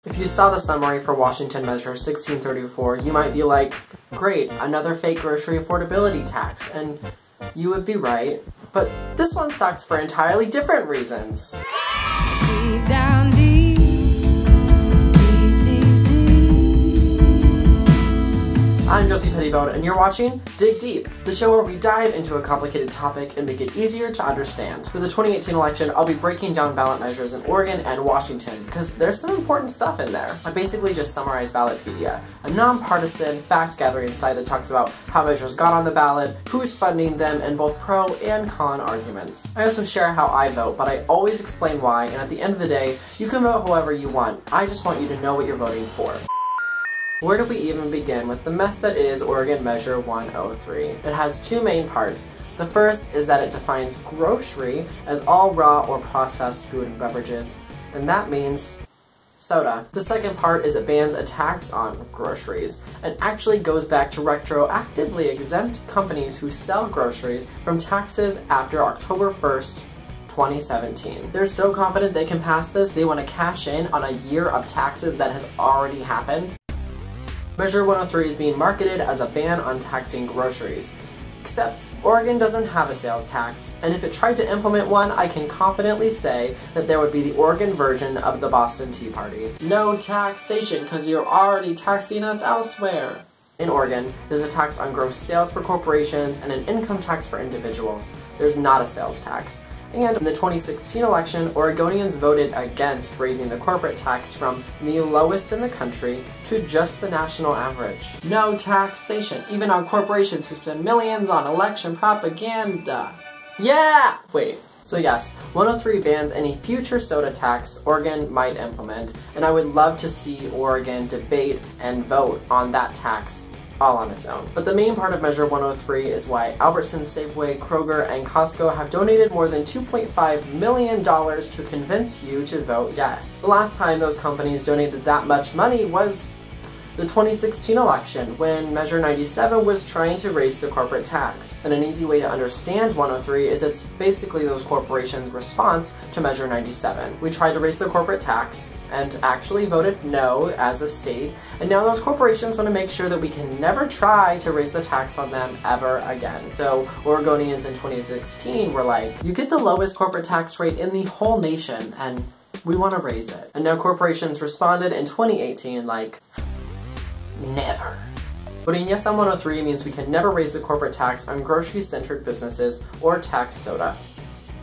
If you saw the summary for Washington Measure 1634, you might be like, great, another fake grocery affordability tax, and you would be right, but this one sucks for entirely different reasons. Deep down deep, deep, deep, deep. I'm Josie Pettibone, and you're watching Dig Deep, the show where we dive into a complicated topic and make it easier to understand. For the 2018 election, I'll be breaking down ballot measures in Oregon and Washington, because there's some important stuff in there. I basically just summarized Ballotpedia, a nonpartisan fact-gathering site that talks about how measures got on the ballot, who's funding them, and both pro and con arguments. I also share how I vote, but I always explain why, and at the end of the day, you can vote however you want. I just want you to know what you're voting for. Where do we even begin with the mess that is Oregon Measure 103? It has two main parts. The first is that it defines grocery as all raw or processed food and beverages, and that means soda. The second part is it bans a tax on groceries, and actually goes back to retroactively exempt companies who sell groceries from taxes after October 1st, 2017. They're so confident they can pass this, they want to cash in on a year of taxes that has already happened. Measure 103 is being marketed as a ban on taxing groceries. Except, Oregon doesn't have a sales tax, and if it tried to implement one, I can confidently say that there would be the Oregon version of the Boston Tea Party. No taxation, because you're already taxing us elsewhere. In Oregon, there's a tax on gross sales for corporations and an income tax for individuals. There's not a sales tax. And in the 2016 election, Oregonians voted against raising the corporate tax from the lowest in the country to just the national average. No taxation, even on corporations who spend millions on election propaganda. Yeah! Wait. So yes, 103 bans any future soda tax Oregon might implement, and I would love to see Oregon debate and vote on that tax all on its own. But the main part of Measure 103 is why Albertsons, Safeway, Kroger, and Costco have donated more than $2.5 million to convince you to vote yes. The last time those companies donated that much money was the 2016 election, when Measure 97 was trying to raise the corporate tax. And an easy way to understand 103 is it's basically those corporations' response to Measure 97. We tried to raise the corporate tax, and actually voted no as a state, and now those corporations want to make sure that we can never try to raise the tax on them ever again. So Oregonians in 2016 were like, you get the lowest corporate tax rate in the whole nation, and we want to raise it. And now corporations responded in 2018 like, never. Voting yes on 103 means we can never raise the corporate tax on grocery-centered businesses or tax soda.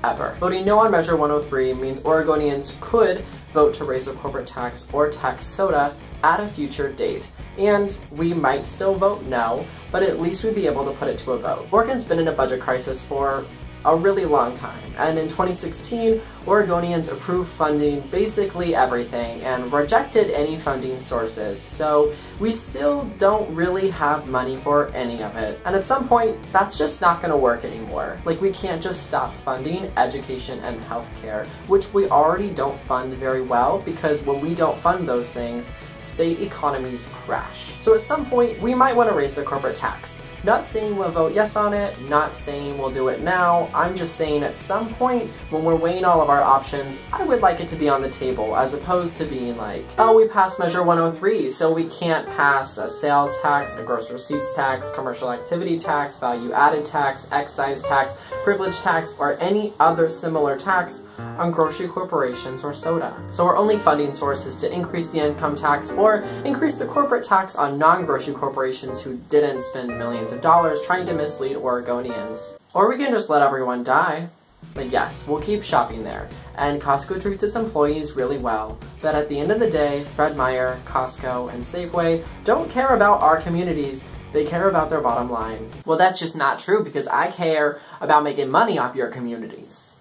Ever. Voting no on Measure 103 means Oregonians could vote to raise the corporate tax or tax soda at a future date. And we might still vote no, but at least we'd be able to put it to a vote. Oregon's been in a budget crisis for a really long time, and in 2016, Oregonians approved funding basically everything and rejected any funding sources, so we still don't really have money for any of it. And at some point, that's just not gonna work anymore. Like, we can't just stop funding education and healthcare, which we already don't fund very well, because when we don't fund those things, state economies crash. So at some point, we might want to raise the corporate tax. Not saying we'll vote yes on it, not saying we'll do it now, I'm just saying at some point when we're weighing all of our options, I would like it to be on the table as opposed to being like, oh, we passed Measure 103, so we can't pass a sales tax, a gross receipts tax, commercial activity tax, value-added tax, excise tax, privilege tax, or any other similar tax on grocery corporations or soda. So our only funding source is to increase the income tax or increase the corporate tax on non-grocery corporations who didn't spend millions of dollars trying to mislead Oregonians. Or we can just let everyone die. But yes, we'll keep shopping there. And Costco treats its employees really well. But at the end of the day, Fred Meyer, Costco, and Safeway don't care about our communities. They care about their bottom line. Well, that's just not true because I care about making money off your communities.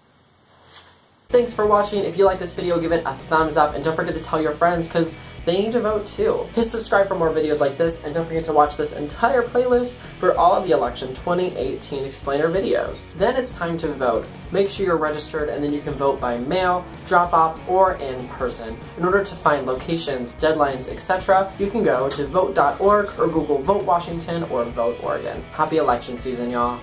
Thanks for watching. If you like this video, give it a thumbs up and don't forget to tell your friends because they need to vote too. Hit subscribe for more videos like this and don't forget to watch this entire playlist for all of the election 2018 explainer videos. Then it's time to vote. Make sure you're registered and then you can vote by mail, drop off, or in person. In order to find locations, deadlines, etc., you can go to vote.org or Google Vote Washington or Vote Oregon. Happy election season, y'all.